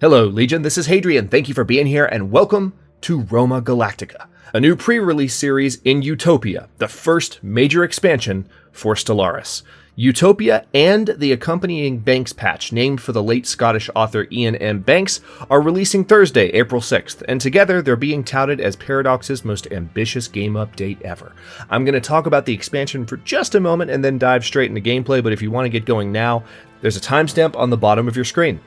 Hello, Legion, this is Hadrian. Thank you for being here, and welcome to Roma Galactica, a new pre-release series in Utopia, the first major expansion for Stellaris. Utopia and the accompanying Banks patch, named for the late Scottish author Ian M. Banks, are releasing Thursday, April 6th, and together they're being touted as Paradox's most ambitious game update ever. I'm going to talk about the expansion for just a moment and then dive straight into gameplay, but if you want to get going now, there's a timestamp on the bottom of your screen.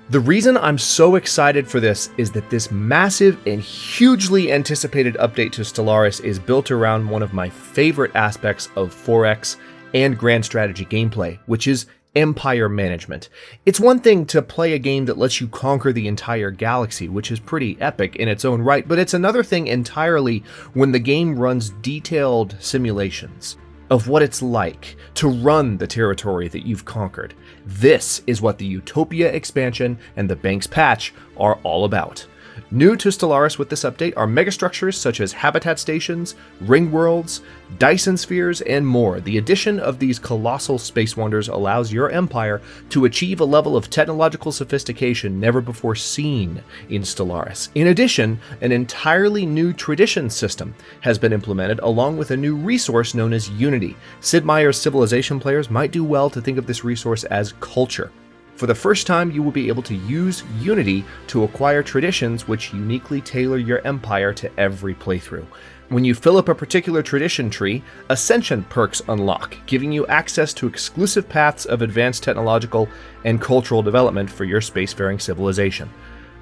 The reason I'm so excited for this is that this massive and hugely anticipated update to Stellaris is built around one of my favorite aspects of 4X and grand strategy gameplay, which is empire management. It's one thing to play a game that lets you conquer the entire galaxy, which is pretty epic in its own right, but it's another thing entirely when the game runs detailed simulations of what it's like to run the territory that you've conquered. This is what the Utopia expansion and the Banks patch are all about. New to Stellaris with this update are megastructures such as habitat stations, ring worlds, Dyson spheres, and more. The addition of these colossal space wonders allows your empire to achieve a level of technological sophistication never before seen in Stellaris. In addition, an entirely new tradition system has been implemented along with a new resource known as Unity. Sid Meier's Civilization players might do well to think of this resource as culture. For the first time, you will be able to use Unity to acquire traditions which uniquely tailor your empire to every playthrough. When you fill up a particular tradition tree, Ascension perks unlock, giving you access to exclusive paths of advanced technological and cultural development for your spacefaring civilization.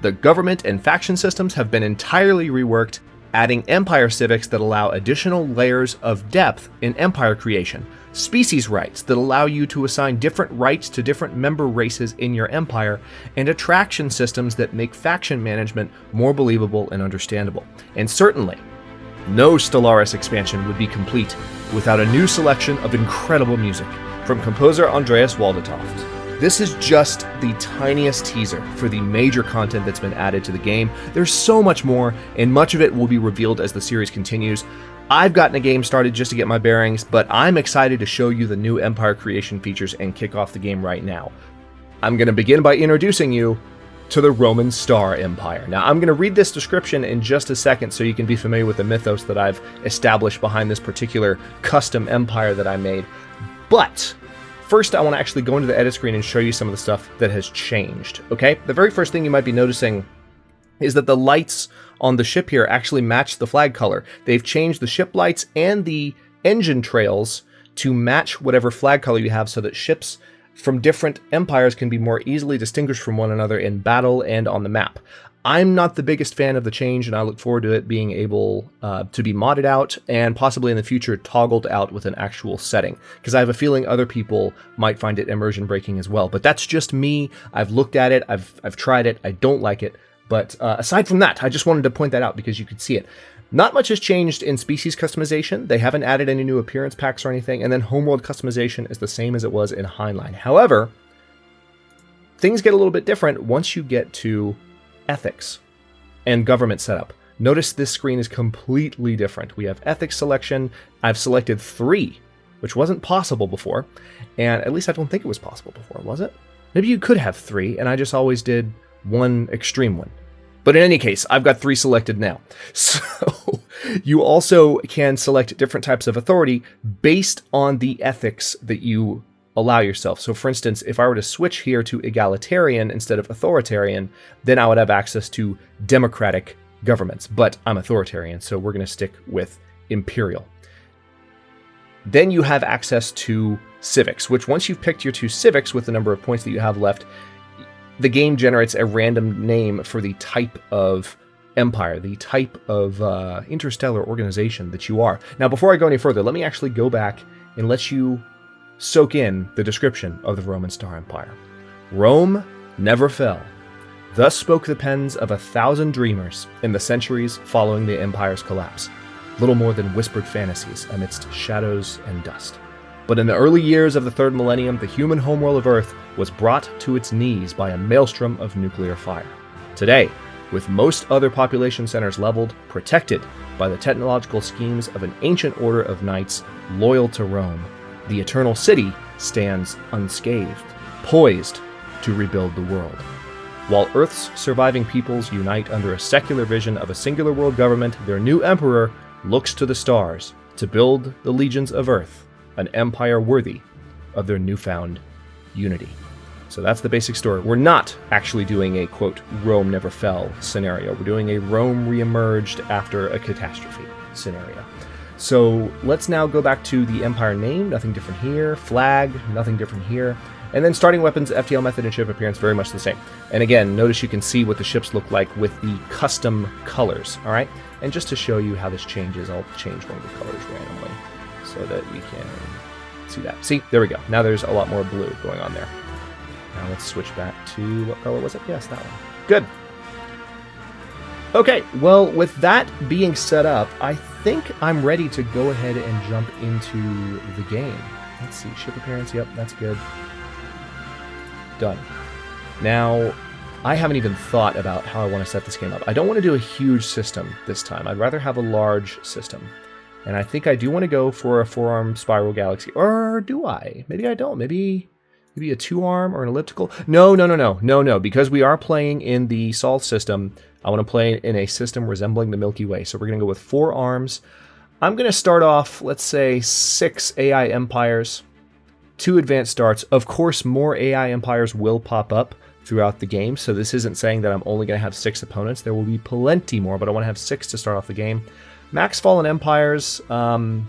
The government and faction systems have been entirely reworked, adding empire civics that allow additional layers of depth in empire creation, species rights that allow you to assign different rights to different member races in your empire, and attraction systems that make faction management more believable and understandable. And certainly, no Stellaris expansion would be complete without a new selection of incredible music from composer Andreas Waldetoft. This is just the tiniest teaser for the major content that's been added to the game. There's so much more, and much of it will be revealed as the series continues. I've gotten a game started just to get my bearings, but I'm excited to show you the new empire creation features and kick off the game right now. I'm going to begin by introducing you to the Roman Star Empire. Now, I'm going to read this description in just a second so you can be familiar with the mythos that I've established behind this particular custom empire that I made. But first, I want to actually go into the edit screen and show you some of the stuff that has changed, okay? The very first thing you might be noticing is that the lights on the ship here actually match the flag color. They've changed the ship lights and the engine trails to match whatever flag color you have so that ships from different empires can be more easily distinguished from one another in battle and on the map. I'm not the biggest fan of the change, and I look forward to it being able to be modded out and possibly in the future toggled out with an actual setting, because I have a feeling other people might find it immersion breaking as well. But that's just me. I've looked at it. I've tried it. I don't like it. But aside from that, I just wanted to point that out because you could see it. Not much has changed in species customization. They haven't added any new appearance packs or anything. And then homeworld customization is the same as it was in Heinlein. However, things get a little bit different once you get to ethics and government setup. Notice this screen is completely different. We have ethics selection. I've selected 3, which wasn't possible before. And at least I don't think it was possible before, was it? Maybe you could have 3, and I just always did one extreme one. But in any case, I've got 3 selected now. So you also can select different types of authority based on the ethics that you allow yourself. So for instance, if I were to switch here to egalitarian instead of authoritarian, then I would have access to democratic governments. But I'm authoritarian, so we're going to stick with imperial. Then you have access to civics, which once you've picked your 2 civics with the number of points that you have left, the game generates a random name for the type of empire, the type of interstellar organization that you are. Now, before I go any further, let me actually go back and let you soak in the description of the Roman Star Empire. Rome never fell. Thus spoke the pens of 1,000 dreamers in the centuries following the empire's collapse. Little more than whispered fantasies amidst shadows and dust. But in the early years of the 3rd millennium, the human homeworld of Earth was brought to its knees by a maelstrom of nuclear fire. Today, with most other population centers leveled, protected by the technological schemes of an ancient order of knights loyal to Rome, the Eternal City stands unscathed, poised to rebuild the world. While Earth's surviving peoples unite under a secular vision of a singular world government, their new emperor looks to the stars to build the legions of Earth, an empire worthy of their newfound unity. So that's the basic story. We're not actually doing a, quote, Rome never fell scenario. We're doing a Rome reemerged after a catastrophe scenario. So let's now go back to the empire name. Nothing different here. Flag, nothing different here. And then starting weapons, FTL method, and ship appearance, very much the same. And again, notice you can see what the ships look like with the custom colors, all right? And just to show you how this changes, I'll change one of the colors randomly so that we can see that. See, there we go. Now there's a lot more blue going on there. Now let's switch back to, what color was it? Yes, that one. Good. Okay, well, with that being set up, I think I'm ready to go ahead and jump into the game. Let's see, ship appearance, yep, that's good. Done. Now, I haven't even thought about how I want to set this game up. I don't want to do a huge system this time. I'd rather have a large system. And I think I do want to go for a 4-arm spiral galaxy. Or do I? Maybe I don't. Maybe a 2-arm or an elliptical. No. Because we are playing in the Sol system, I want to play in a system resembling the Milky Way. So we're going to go with 4 arms. I'm going to start off, let's say, 6 AI empires. 2 advanced starts. Of course, more AI empires will pop up throughout the game, so this isn't saying that I'm only going to have 6 opponents. There will be plenty more, but I want to have 6 to start off the game. Max Fallen Empires, I'm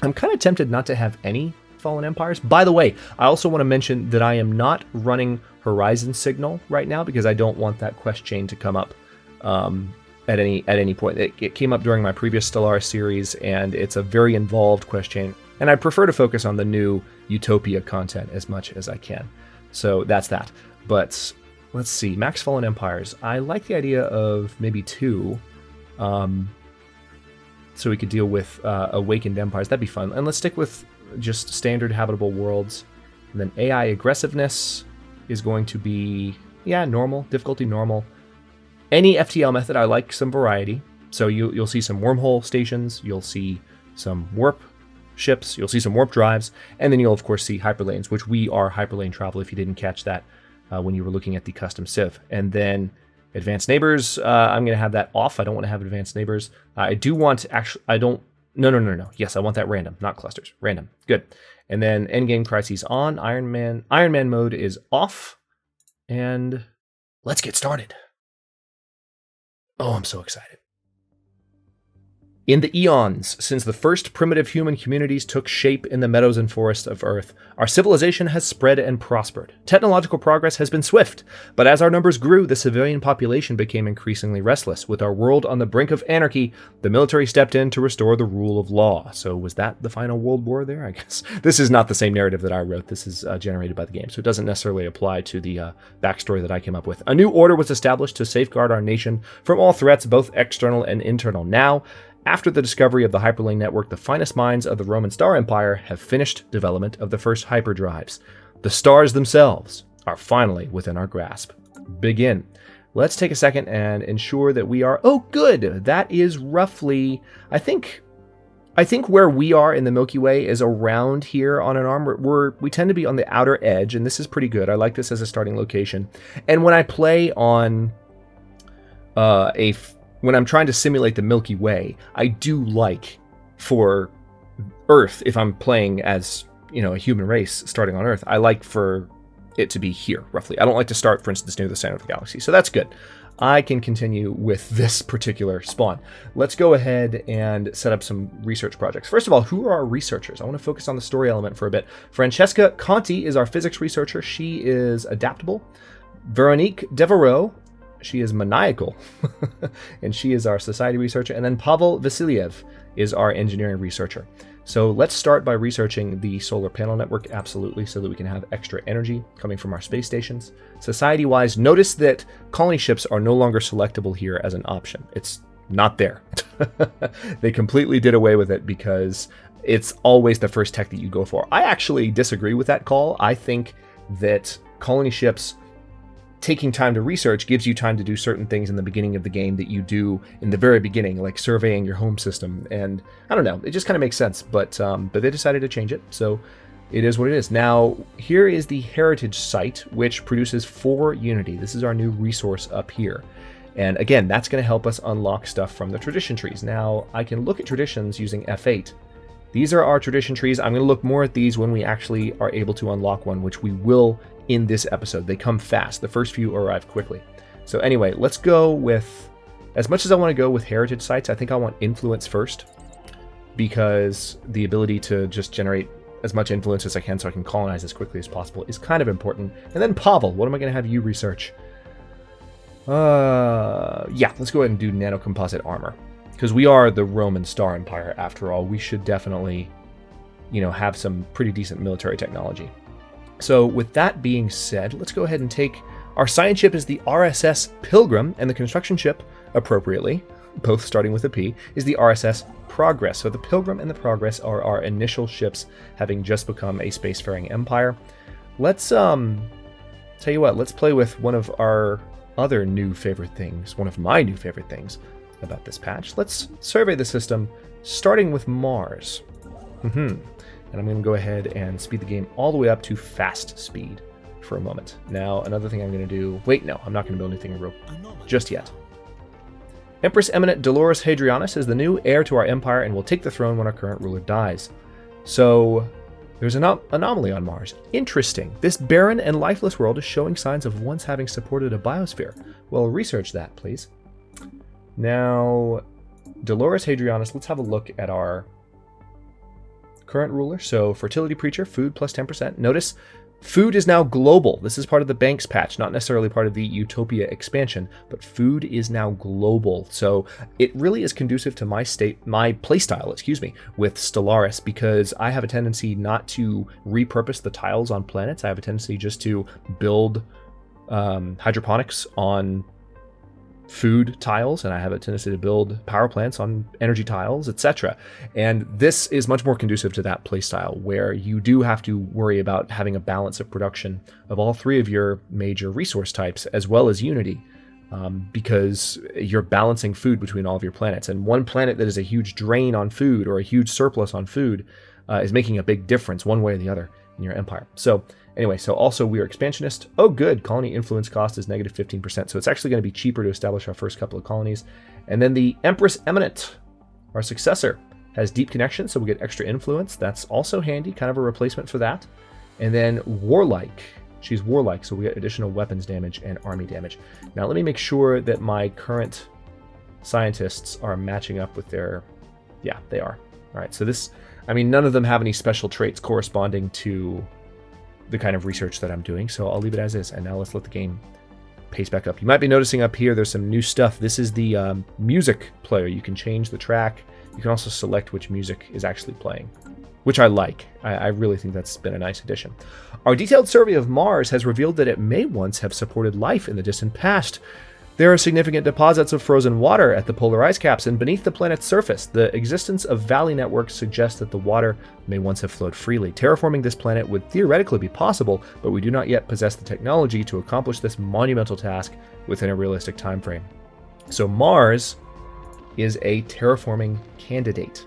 kind of tempted not to have any Fallen Empires. By the way, I also want to mention that I am not running Horizon Signal right now because I don't want that quest chain to come up at any point. It came up during my previous Stellaris series, and it's a very involved quest chain. And I prefer to focus on the new Utopia content as much as I can. So that's that. But let's see, Max Fallen Empires. I like the idea of maybe 2. So we could deal with Awakened Empires. That'd be fun. And let's stick with just standard habitable worlds. And then AI aggressiveness is going to be, normal. Difficulty normal. Any FTL method, I like some variety. So you'll see some wormhole stations. You'll see some warp ships, you'll see some warp drives, and then you'll of course see hyperlanes, which we are hyperlane travel if you didn't catch that when you were looking at the custom civ. And then advanced neighbors, I'm going to have that off. I don't want to have advanced neighbors. I do want no. Yes, I want that random, not clusters. Random. Good. And then endgame crises on. Iron Man mode is off. And let's get started. Oh, I'm so excited. In the eons since the first primitive human communities took shape in the meadows and forests of Earth, our civilization has spread and prospered. Technological progress has been swift, but as our numbers grew, the civilian population became increasingly restless. With our world on the brink of anarchy, the military stepped in to restore the rule of law. So was that the final World War there, I guess? This is not the same narrative that I wrote. This is generated by the game, so it doesn't necessarily apply to the backstory that I came up with. A new order was established to safeguard our nation from all threats, both external and internal. Now, after the discovery of the hyperlane network, the finest minds of the Roman Star Empire have finished development of the first hyperdrives. The stars themselves are finally within our grasp. Begin. Let's take a second and ensure that we are... Oh, good! That is roughly... I think where we are in the Milky Way is around here on an arm. We tend to be on the outer edge, and this is pretty good. I like this as a starting location. And when I play on when I'm trying to simulate the Milky Way, I do like for Earth, if I'm playing as, a human race starting on Earth, I like for it to be here, roughly. I don't like to start, for instance, near the center of the galaxy. So that's good. I can continue with this particular spawn. Let's go ahead and set up some research projects. First of all, who are our researchers? I want to focus on the story element for a bit. Francesca Conti is our physics researcher. She is adaptable. Veronique Devereaux, she is maniacal, and she is our society researcher. And then Pavel Vasiliev is our engineering researcher. So let's start by researching the solar panel network, absolutely, so that we can have extra energy coming from our space stations. Society-wise, notice that colony ships are no longer selectable here as an option. It's not there. They completely did away with it because it's always the first tech that you go for. I actually disagree with that call. I think that colony ships taking time to research gives you time to do certain things in the beginning of the game that you do in the very beginning, like surveying your home system. And I don't know, it just kind of makes sense. But they decided to change it. So it is what it is. Now, here is the heritage site, which produces 4 Unity. This is our new resource up here. And again, that's going to help us unlock stuff from the tradition trees. Now, I can look at traditions using F8. These are our tradition trees. I'm going to look more at these when we actually are able to unlock one, which we will in this episode. They come fast. The first few arrive quickly. So anyway, let's go with, as much as I want to go with heritage sites, I think I want influence first, because the ability to just generate as much influence as I can so I can colonize as quickly as possible is kind of important. And then Pavel, what am I going to have you research? Yeah, let's go ahead and do Nano Composite armor, because we are the Roman Star Empire after all. We should definitely, you know, have some pretty decent military technology. So with that being said, let's go ahead and take our science ship is the RSS Pilgrim, and the construction ship, appropriately, both starting with a P, is the RSS Progress. So the Pilgrim and the Progress are our initial ships, having just become a spacefaring empire. Let's tell you what, let's play with one of our other new favorite things, one of my new favorite things about this patch. Let's survey the system, starting with Mars. And I'm going to go ahead and speed the game all the way up to fast speed for a moment. Now, another thing I'm going to do... Wait, no, I'm not going to build anything real just yet. Empress Eminent Dolores Hadrianus is the new heir to our empire and will take the throne when our current ruler dies. So, there's an anomaly on Mars. Interesting. This barren and lifeless world is showing signs of once having supported a biosphere. Well, research that, please. Now, Dolores Hadrianus, let's have a look at our current ruler. So, fertility preacher, food plus 10%. Notice, food is now global. This is part of the Banks patch, not necessarily part of the Utopia expansion, but food is now global. So it really is conducive to my playstyle, with Stellaris, because I have a tendency not to repurpose the tiles on planets. I have a tendency just to build hydroponics on food tiles, and I have a tendency to build power plants on energy tiles, etc. And this is much more conducive to that playstyle, where you do have to worry about having a balance of production of all 3 of your major resource types, as well as Unity, because you're balancing food between all of your planets. And one planet that is a huge drain on food or a huge surplus on food is making a big difference one way or the other in your empire. So anyway, so also we are expansionist. Oh good, colony influence cost is negative 15%, so it's actually going to be cheaper to establish our first couple of colonies. And then the Empress Eminent, our successor, has deep connection, so we get extra influence. That's also handy, kind of a replacement for that. And then Warlike, she's Warlike, so we get additional weapons damage and army damage. Now let me make sure that my current scientists are matching up with their... Yeah, they are. All right, so this... I mean, none of them have any special traits corresponding to the kind of research that I'm doing, so I'll leave it as is. And now let's let the game pace back up. You might be noticing up here there's some new stuff. This is the music player. You can change the track. You can also select which music is actually playing, which I like. I really think that's been a nice addition. Our detailed survey of Mars has revealed that it may once have supported life in the distant past. There are significant deposits of frozen water at the polar ice caps and beneath the planet's surface. The existence of valley networks suggests that the water may once have flowed freely. Terraforming this planet would theoretically be possible, but we do not yet possess the technology to accomplish this monumental task within a realistic time frame. So Mars is a terraforming candidate.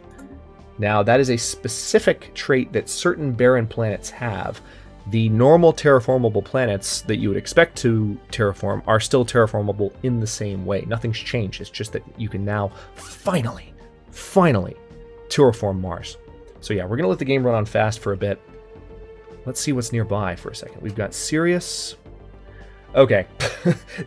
Now, that is a specific trait that certain barren planets have. The normal terraformable planets that you would expect to terraform are still terraformable in the same way. Nothing's changed. It's just that you can now finally terraform Mars. So yeah, we're going to let the game run on fast for a bit. Let's see what's nearby for a second. We've got Sirius. Okay,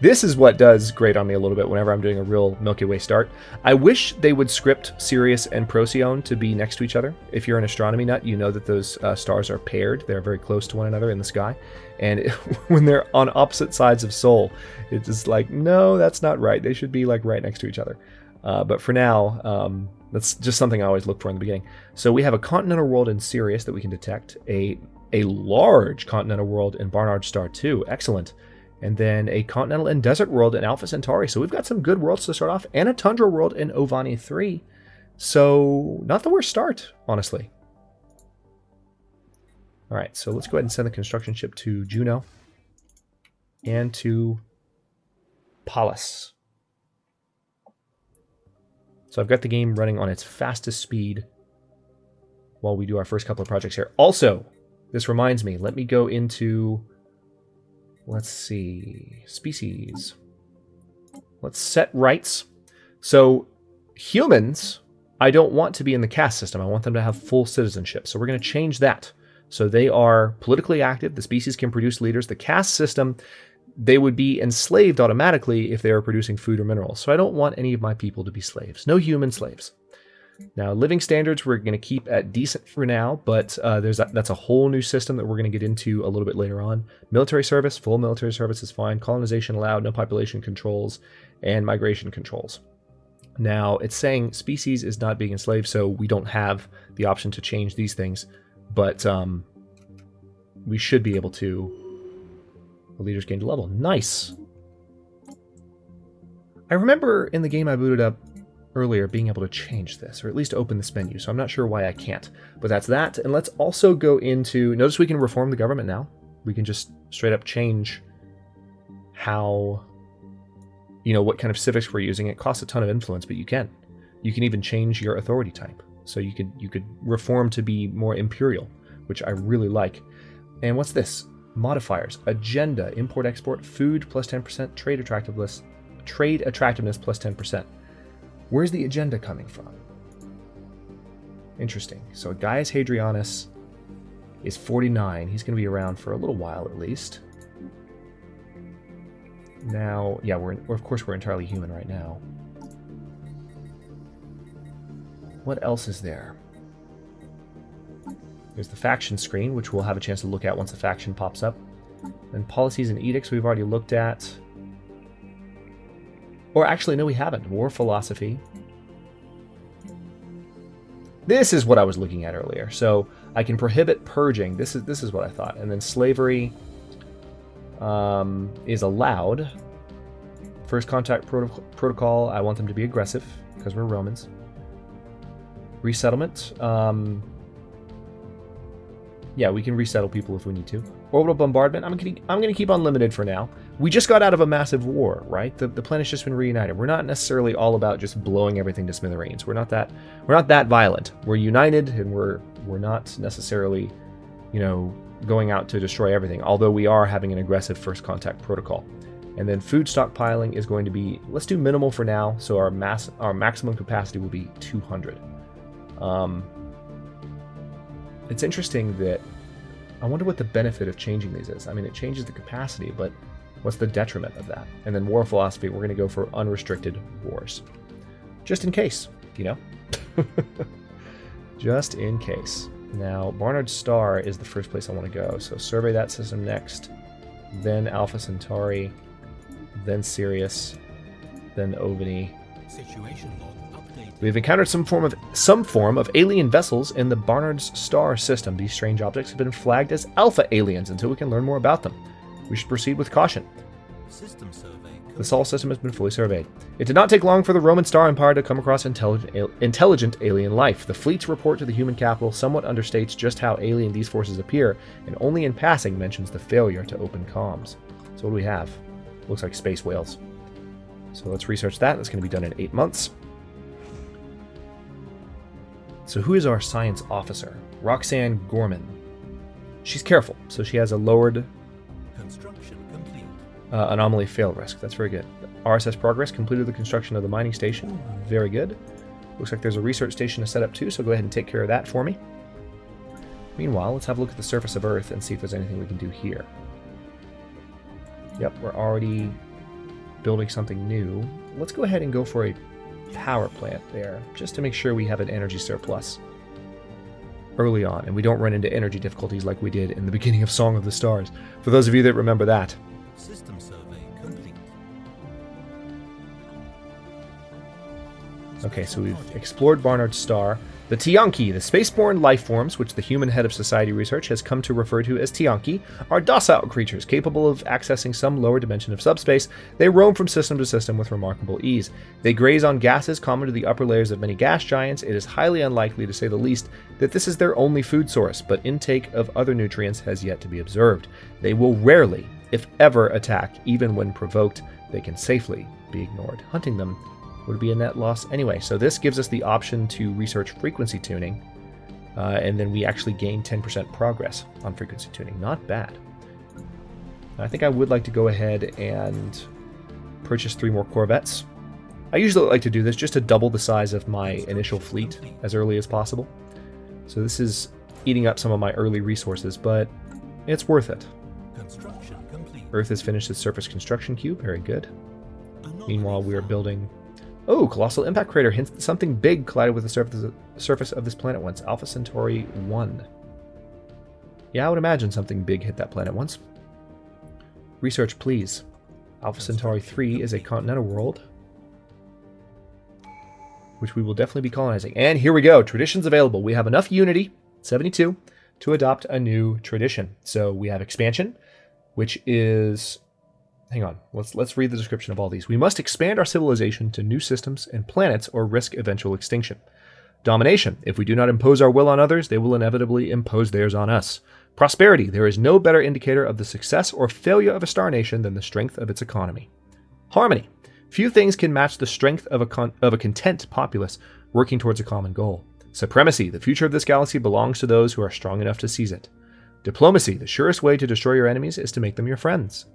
this is what does grate on me a little bit whenever I'm doing a real Milky Way start. I wish they would script Sirius and Procyon to be next to each other. If you're an astronomy nut, you know that those stars are paired. They're very close to one another in the sky. And when they're on opposite sides of Sol, it's just like, no, that's not right. They should be like right next to each other. But for now, that's just something I always look for in the beginning. So we have a continental world in Sirius that we can detect. A large continental world in Barnard Star 2. Excellent. And then a continental and desert world in Alpha Centauri. So we've got some good worlds to start off, and a tundra world in Ovani 3. So not the worst start, honestly. All right, so let's go ahead and send the construction ship to Juno and to Pallas. So I've got the game running on its fastest speed while we do our first couple of projects here. Also, this reminds me. Let me go into, let's see, species. Let's set rights. So humans, I don't want to be in the caste system. I want them to have full citizenship. So we're going to change that. So they are politically active. The species can produce leaders. The caste system, they would be enslaved automatically if they are producing food or minerals. So I don't want any of my people to be slaves. No human slaves. Now, living standards we're going to keep at decent for now, but that's a whole new system that we're going to get into a little bit later on. Military service, full military service is fine. Colonization allowed, no population controls, and migration controls. Now, it's saying species is not being enslaved, so we don't have the option to change these things, but we should be able to. The leaders gained a level. Nice. I remember in the game I booted up earlier being able to change this, or at least open this menu, so I'm not sure why I can't. But that's that, and let's also go into... Notice we can reform the government now. We can just straight up change how... what kind of civics we're using. It costs a ton of influence, but you can. You can even change your authority type. So you could reform to be more imperial, which I really like. And what's this? Modifiers. Agenda. Import-export. Food plus 10%. Trade attractiveness plus 10%. Where's the agenda coming from? Interesting. So Gaius Hadrianus is 49. He's going to be around for a little while at least. Now, yeah, of course we're entirely human right now. What else is there? There's the faction screen, which we'll have a chance to look at once the faction pops up. And policies and edicts we've already looked at. Or actually, no, we haven't. War philosophy. This is what I was looking at earlier. So I can prohibit purging. This is what I thought. And then slavery is allowed. First contact protocol, I want them to be aggressive because we're Romans. Resettlement. Yeah, we can resettle people if we need to. Orbital bombardment. I'm gonna keep unlimited for now. We just got out of a massive war, right? The planet's just been reunited. We're not necessarily all about just blowing everything to smithereens. We're not that violent. We're united, and we're not necessarily, going out to destroy everything. Although we are having an aggressive first contact protocol. And then food stockpiling is going to be, let's do minimal for now. So our maximum capacity will be 200. It's interesting that I wonder what the benefit of changing these is. I mean, it changes the capacity, but what's the detriment of that? And then war philosophy, we're going to go for unrestricted wars. Just in case, Just in case. Now, Barnard Star is the first place I want to go. So survey that system next, then Alpha Centauri, then Sirius, then Ovini. Situation log updated. We've encountered some form of alien vessels in the Barnard's Star system. These strange objects have been flagged as alpha aliens until we can learn more about them. We should proceed with caution. System survey. The Sol system has been fully surveyed. It did not take long for the Roman Star Empire to come across intelligent alien life. The fleet's report to the human capital somewhat understates just how alien these forces appear, and only in passing mentions the failure to open comms. So what do we have? Looks like space whales. So let's research that. That's going to be done in 8 months. So who is our science officer? Roxanne Gorman. She's careful, so she has a lowered construction complete. Anomaly fail risk. That's very good. RSS progress completed the construction of the mining station. Very good. Looks like there's a research station to set up too, so go ahead and take care of that for me. Meanwhile, let's have a look at the surface of Earth and see if there's anything we can do here. Yep, we're already building something new. Let's go ahead and go for a power plant there, just to make sure we have an energy surplus early on, and we don't run into energy difficulties like we did in the beginning of Song of the Stars. For those of you that remember that. System survey complete. Okay, so we've explored Barnard's Star. The Tianki, the spaceborne life forms, which the human head of society research has come to refer to as Tianki, are docile creatures capable of accessing some lower dimension of subspace. They roam from system to system with remarkable ease. They graze on gases common to the upper layers of many gas giants. It is highly unlikely, to say the least, that this is their only food source, but intake of other nutrients has yet to be observed. They will rarely, if ever, attack. Even when provoked, they can safely be ignored. Hunting them would be a net loss anyway. So this gives us the option to research frequency tuning. And then we actually gain 10% progress on frequency tuning. Not bad. I think I would like to go ahead and purchase 3 more Corvettes. I usually like to do this just to double the size of my initial fleet as early as possible. So this is eating up some of my early resources, but it's worth it. Earth has finished its surface construction cube. Very good. Meanwhile, we are building... Oh, colossal impact crater hints that something big collided with the surface of this planet once. Alpha Centauri 1. Yeah, I would imagine something big hit that planet once. Research, please. Alpha Centauri 3 is a continental world, which we will definitely be colonizing. And here we go. Traditions available. We have enough unity, 72, to adopt a new tradition. So we have expansion, which is... Hang on, let's read the description of all these. We must expand our civilization to new systems and planets or risk eventual extinction. Domination. If we do not impose our will on others, they will inevitably impose theirs on us. Prosperity. There is no better indicator of the success or failure of a star nation than the strength of its economy. Harmony. Few things can match the strength of a content populace working towards a common goal. Supremacy. The future of this galaxy belongs to those who are strong enough to seize it. Diplomacy. The surest way to destroy your enemies is to make them your friends.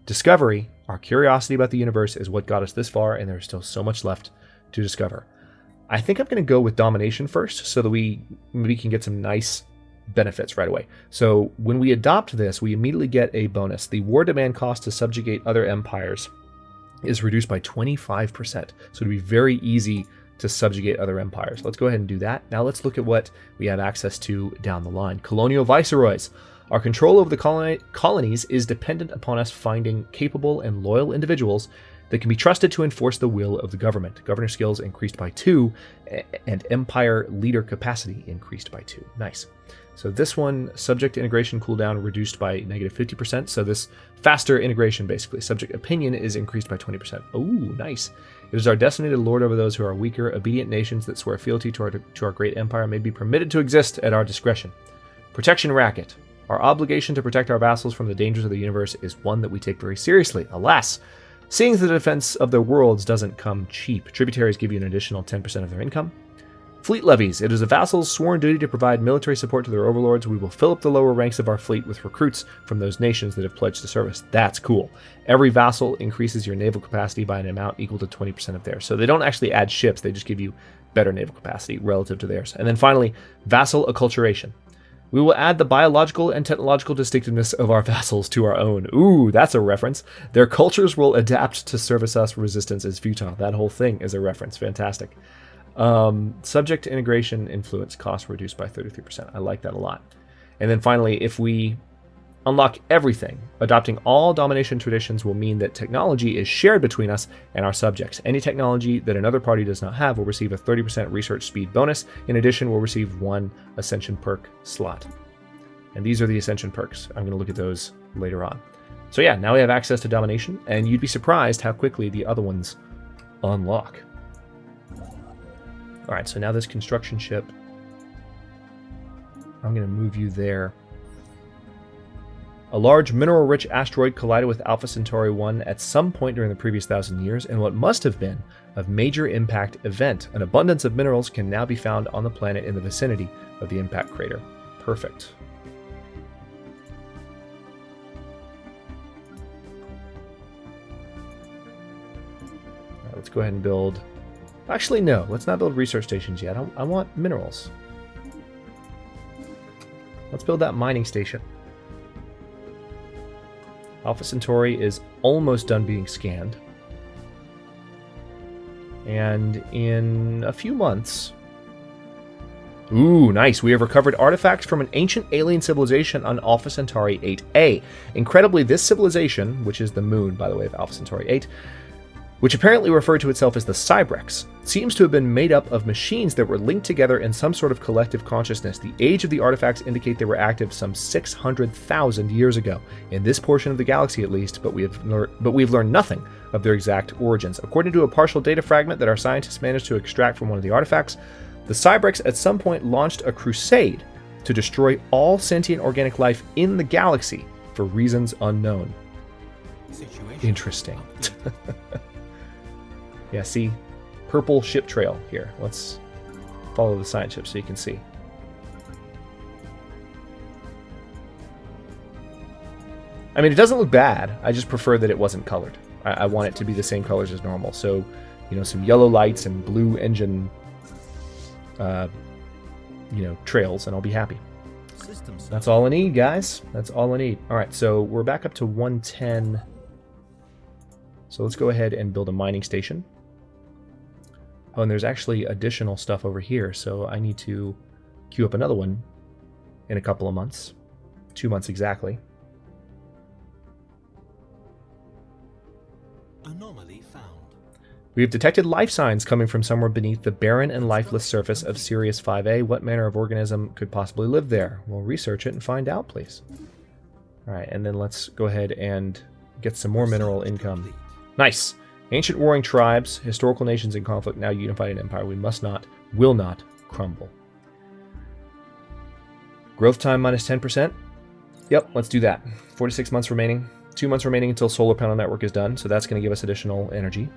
Discovery. Our curiosity about the universe is what got us this far, and there's still so much left to discover. I think I'm going to go with domination first, so that we can get some nice benefits right away. So when we adopt this, we immediately get a bonus. The war demand cost to subjugate other empires is reduced by 25%. So it'll be very easy to subjugate other empires. Let's go ahead and do that. Now let's look at what we have access to down the line. Colonial viceroys. Our control over the colonies is dependent upon us finding capable and loyal individuals that can be trusted to enforce the will of the government. Governor skills increased by 2, and empire leader capacity increased by 2. Nice. So this one, subject integration cooldown reduced by -50%. So this faster integration, basically. Subject opinion is increased by 20%. Oh, nice. It is our destiny to lord over those who are weaker. Obedient nations that swear fealty to our great empire may be permitted to exist at our discretion. Protection racket. Our obligation to protect our vassals from the dangers of the universe is one that we take very seriously. Alas, seeing the defense of their worlds doesn't come cheap. Tributaries give you an additional 10% of their income. Fleet levies. It is a vassal's sworn duty to provide military support to their overlords. We will fill up the lower ranks of our fleet with recruits from those nations that have pledged to service. That's cool. Every vassal increases your naval capacity by an amount equal to 20% of theirs. So they don't actually add ships, they just give you better naval capacity relative to theirs. And then finally, vassal acculturation. We will add the biological and technological distinctiveness of our vassals to our own. Ooh, that's a reference. Their cultures will adapt to service us. Resistance is futile. That whole thing is a reference. Fantastic. Subject integration influence cost reduced by 33%. I like that a lot. And then finally, if we unlock everything, adopting all domination traditions will mean that technology is shared between us and our subjects. Any technology that another party does not have will receive a 30% research speed bonus. In addition, we'll receive 1 ascension perk slot. And these are the ascension perks. I'm going to look at those later on. So yeah, now we have access to domination, and you'd be surprised how quickly the other ones unlock. All right, so now this construction ship, I'm going to move you there. A large mineral-rich asteroid collided with Alpha Centauri 1 at some point during the previous 1,000 years in what must have been a major impact event. An abundance of minerals can now be found on the planet in the vicinity of the impact crater. Perfect. All right, let's go ahead and build... Actually, no. Let's not build research stations yet. I want minerals. Let's build that mining station. Alpha Centauri is almost done being scanned. And in a few months... Ooh, nice. We have recovered artifacts from an ancient alien civilization on Alpha Centauri 8A. Incredibly, this civilization, which is the moon, by the way, of Alpha Centauri 8, which apparently referred to itself as the Cybrex, seems to have been made up of machines that were linked together in some sort of collective consciousness. The age of the artifacts indicate they were active some 600,000 years ago, in this portion of the galaxy at least, but we've learned nothing of their exact origins. According to a partial data fragment that our scientists managed to extract from one of the artifacts, the Cybrex at some point launched a crusade to destroy all sentient organic life in the galaxy for reasons unknown. Interesting. Yeah, see? Purple ship trail here. Let's follow the science ship so you can see. I mean, it doesn't look bad. I just prefer that it wasn't colored. I want it to be the same colors as normal. So, you know, some yellow lights and blue engine, you know, trails, and I'll be happy. That's all I need, guys. That's all I need. All right, so we're back up to 110. So let's go ahead and build a mining station. Oh, and there's actually additional stuff over here, so I need to queue up another one in a couple of months. 2 months exactly. Anomaly found. We have detected life signs coming from somewhere beneath the barren and lifeless surface of Sirius 5A. What manner of organism could possibly live there? We'll research it and find out, please. Alright, and then let's go ahead and get some more mineral income. Nice! Ancient warring tribes, historical nations in conflict, now unified in empire. We will not crumble. Growth time minus 10%. Yep, let's do that. 4 to 6 months remaining. 2 months remaining until solar panel network is done, so that's going to give us additional energy.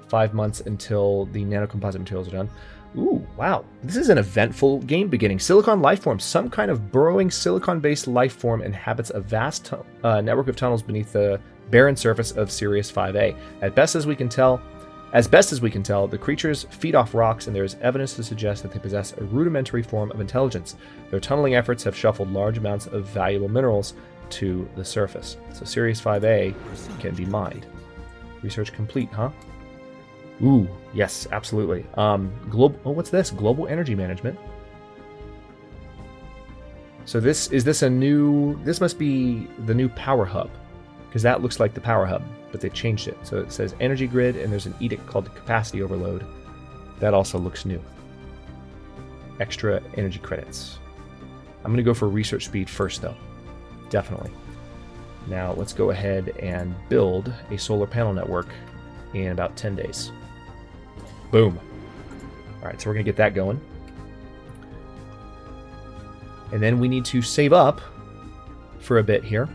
5 months until the Nano Composite materials are done. Ooh, wow. This is an eventful game beginning. Silicon life form. Some kind of burrowing silicon-based life form inhabits a vast network of tunnels beneath the barren surface of Sirius 5A. As best as we can tell, the creatures feed off rocks, and there is evidence to suggest that they possess a rudimentary form of intelligence. Their tunneling efforts have shuffled large amounts of valuable minerals to the surface. So Sirius 5A can be mined. Research complete, huh? Ooh, yes, absolutely. What's this? Global energy management. So this must be the new power hub, because that looks like the power hub, but they changed it. So it says energy grid, and there's an edict called capacity overload. That also looks new. Extra energy credits. I'm going to go for research speed first, though. Definitely. Now let's go ahead and build a solar panel network in about 10 days. Boom. All right, so we're going to get that going. And then we need to save up for a bit here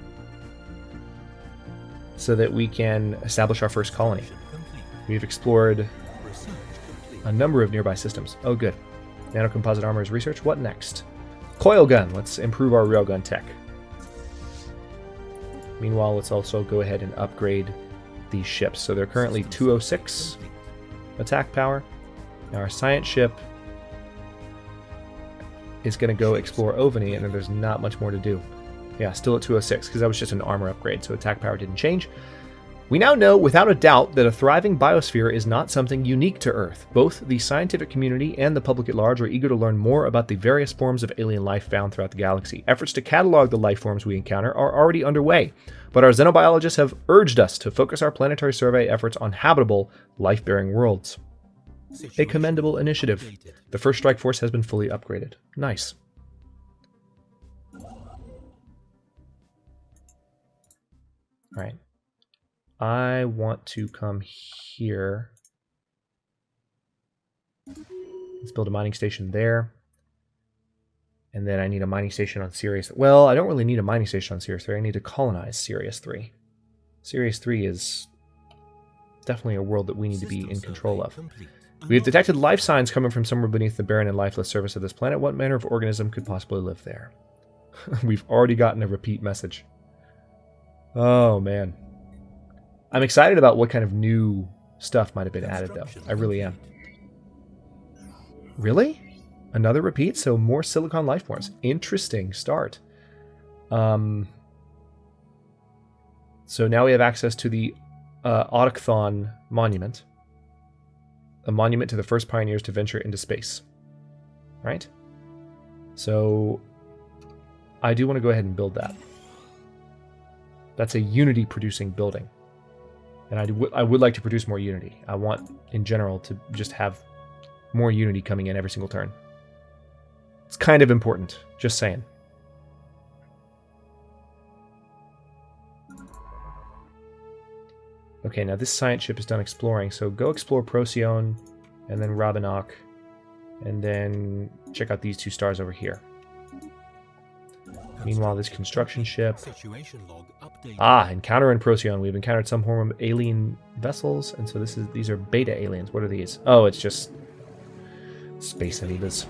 so that we can establish our first colony. We've explored a number of nearby systems. Oh, good. Nano Composite armor is research. What next? Coil gun. Let's improve our railgun tech. Meanwhile, let's also go ahead and upgrade these ships. So they're currently 206 attack power. Now our science ship is going to go explore Ovani, and then there's not much more to do. Yeah, still at 206, because that was just an armor upgrade, so attack power didn't change. We now know without a doubt that a thriving biosphere is not something unique to Earth. Both the scientific community and the public at large are eager to learn more about the various forms of alien life found throughout the galaxy. Efforts to catalog the life forms we encounter are already underway, but our xenobiologists have urged us to focus our planetary survey efforts on habitable, life-bearing worlds. A commendable initiative. The first strike force has been fully upgraded. Nice. Alright. I want to come here. Let's build a mining station there. And then I need a mining station on Sirius. Well, I don't really need a mining station on Sirius 3. I need to colonize Sirius 3. Sirius 3 is definitely a world that we need to be in control of. We have detected life signs coming from somewhere beneath the barren and lifeless surface of this planet. What manner of organism could possibly live there? We've already gotten a repeat message. Oh, man. I'm excited about what kind of new stuff might have been added, though. I really am. Really? Another repeat? So more silicon life forms. Interesting start. So now we have access to the Autochthon Monument. A monument to the first pioneers to venture into space. Right? So I do want to go ahead and build that. That's a Unity producing building. And I would like to produce more Unity. I want, in general, to just have more Unity coming in every single turn. It's kind of important. Just saying. Okay, now this science ship is done exploring, so go explore Procyon, and then Rabanok, and then check out these two stars over here. Meanwhile, this construction ship... encounter in Procyon. We've encountered some form of alien vessels, and so these are beta aliens. What are these? Oh, it's just space amoebas.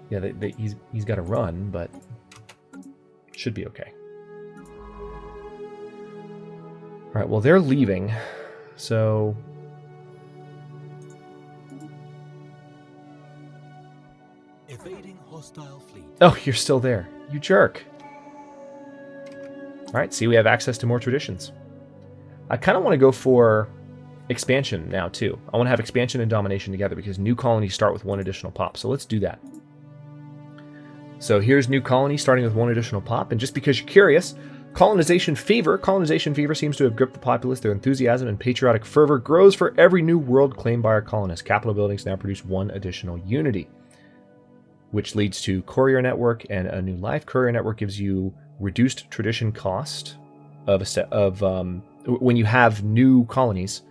Yeah, he's got to run, but Should be okay. All right, well, they're leaving, so... Evading hostile fleet. Oh, you're still there. You jerk. All right, see, we have access to more traditions. I kind of want to go for expansion now, too. I want to have expansion and domination together because new colonies start with 1 additional pop, so let's do that. So here's new colony starting with 1 additional pop, and just because you're curious... Colonization fever seems to have gripped the populace. Their enthusiasm and patriotic fervor grows for every new world claimed by our colonists. Capital buildings now produce 1 additional unity, which leads to courier network and a new life. Courier network gives you reduced tradition cost of when you have new colonies.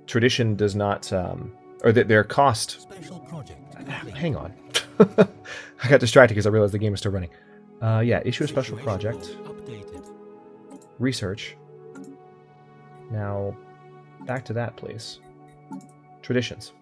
Tradition does not, or their cost. Special project. Hang on, I got distracted because I realized the game is still running. Yeah, issue a special project. Research. Now, back to that, please. Traditions.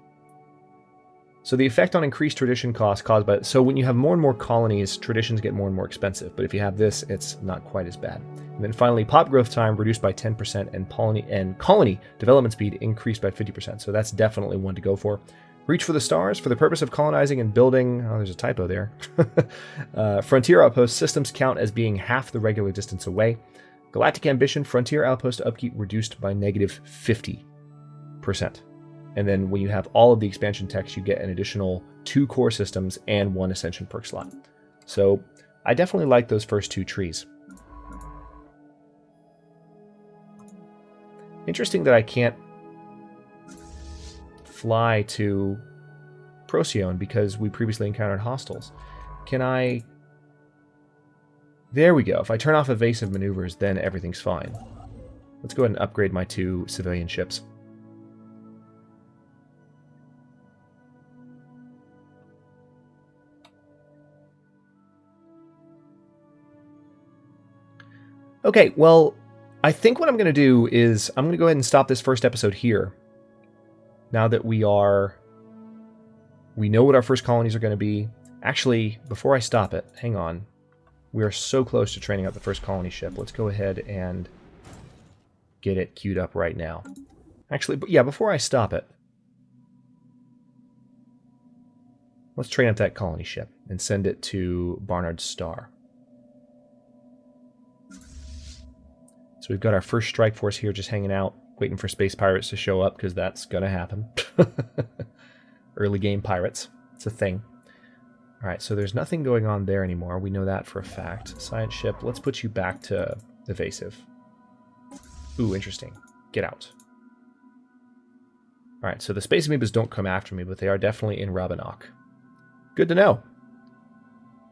So the effect on increased tradition costs caused by... So when you have more and more colonies, traditions get more and more expensive. But if you have this, it's not quite as bad. And then finally, pop growth time reduced by 10%, and colony development speed increased by 50%. So that's definitely one to go for. Reach for the stars for the purpose of colonizing and building... Oh, there's a typo there. Frontier outpost systems count as being half the regular distance away. Galactic ambition, frontier outpost upkeep reduced by negative 50%. And then when you have all of the expansion text, you get an additional 2 core systems and 1 ascension perk slot. So I definitely like those first 2 trees. Interesting that I can't fly to Procyon because we previously encountered hostiles. Can I... There we go. If I turn off evasive maneuvers, then everything's fine. Let's go ahead and upgrade my 2 civilian ships. Okay, well, I think what I'm going to do is I'm going to go ahead and stop this first episode here. Now that we know what our first colonies are going to be. Actually, before I stop it, hang on. We are so close to training up the first colony ship. Let's go ahead and get it queued up right now. Actually, yeah, before I stop it, let's train up that colony ship and send it to Barnard's Star. So we've got our first strike force here just hanging out, waiting for space pirates to show up, because that's going to happen. Early game pirates. It's a thing. Alright, so there's nothing going on there anymore. We know that for a fact. Science ship, let's put you back to evasive. Ooh, interesting. Get out. Alright, so the space amoebas don't come after me, but they are definitely in Rabanok. Good to know.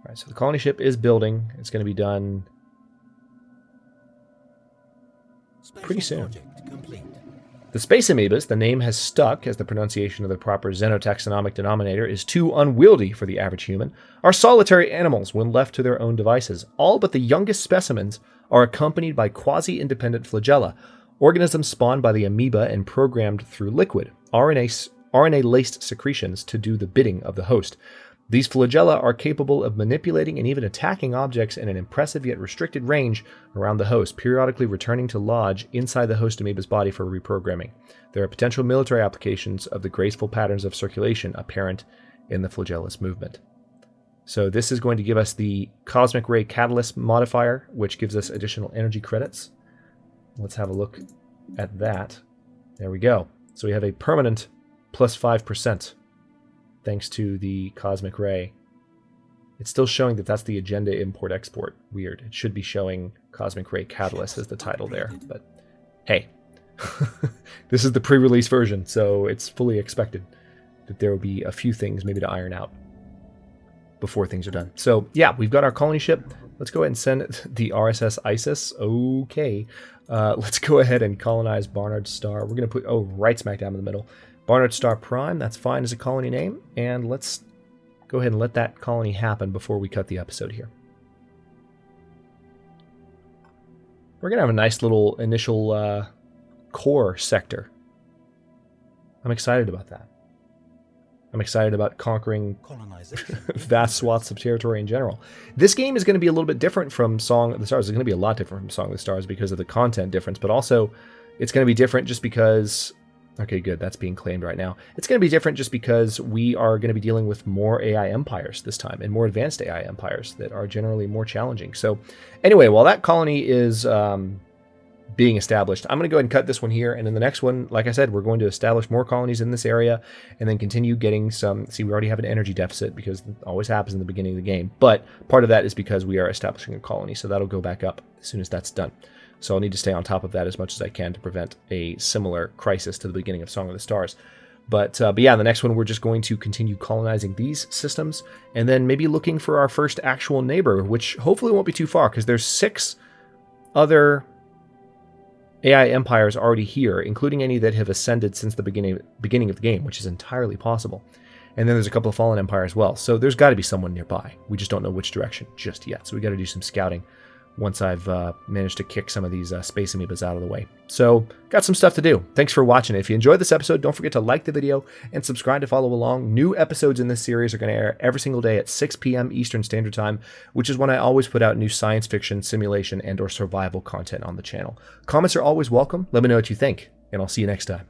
Alright, so the colony ship is building. It's going to be done pretty soon. The space amoebas, the name has stuck as the pronunciation of the proper xenotaxonomic denominator is too unwieldy for the average human, are solitary animals when left to their own devices. All but the youngest specimens are accompanied by quasi-independent flagella, organisms spawned by the amoeba and programmed through liquid, RNA-laced secretions to do the bidding of the host. These flagella are capable of manipulating and even attacking objects in an impressive yet restricted range around the host, periodically returning to lodge inside the host amoeba's body for reprogramming. There are potential military applications of the graceful patterns of circulation apparent in the flagellus movement. So this is going to give us the Cosmic Ray Catalyst modifier, which gives us additional energy credits. Let's have a look at that. There we go. So we have a permanent plus 5%. Thanks to the Cosmic Ray. It's still showing that that's the agenda import-export. Weird. It should be showing Cosmic Ray Catalyst as the title there, but hey. This is the pre-release version, so it's fully expected that there will be a few things maybe to iron out before things are done. So yeah, we've got our colony ship. Let's go ahead and send the RSS Isis. Okay. Let's go ahead and colonize Barnard's Star. We're going to put, right smack down in the middle. Barnard Star Prime, that's fine as a colony name, and let's go ahead and let that colony happen before we cut the episode here. We're going to have a nice little initial core sector. I'm excited about that. I'm excited about conquering Colonization. vast swaths of territory in general. This game is going to be a little bit different from Song of the Stars. It's going to be a lot different from Song of the Stars because of the content difference, but also it's going to be different just because... Okay, good. That's being claimed right now. It's going to be different just because we are going to be dealing with more AI empires this time, and more advanced AI empires that are generally more challenging. So anyway, while that colony is being established, I'm going to go ahead and cut this one here. And in the next one, like I said, we're going to establish more colonies in this area and then continue getting some... See, we already have an energy deficit because it always happens in the beginning of the game. But part of that is because we are establishing a colony. So that'll go back up as soon as that's done. So I'll need to stay on top of that as much as I can to prevent a similar crisis to the beginning of Song of the Stars. But yeah, in the next one, we're just going to continue colonizing these systems and then maybe looking for our first actual neighbor, which hopefully won't be too far because there's 6 other AI empires already here, including any that have ascended since the beginning of the game, which is entirely possible. And then there's a couple of fallen empires as well. So there's got to be someone nearby. We just don't know which direction just yet. So we got to do some scouting once I've managed to kick some of these space amoebas out of the way. So, got some stuff to do. Thanks for watching. If you enjoyed this episode, don't forget to like the video and subscribe to follow along. New episodes in this series are going to air every single day at 6 p.m. Eastern Standard Time, which is when I always put out new science fiction, simulation, and or survival content on the channel. Comments are always welcome. Let me know what you think, and I'll see you next time.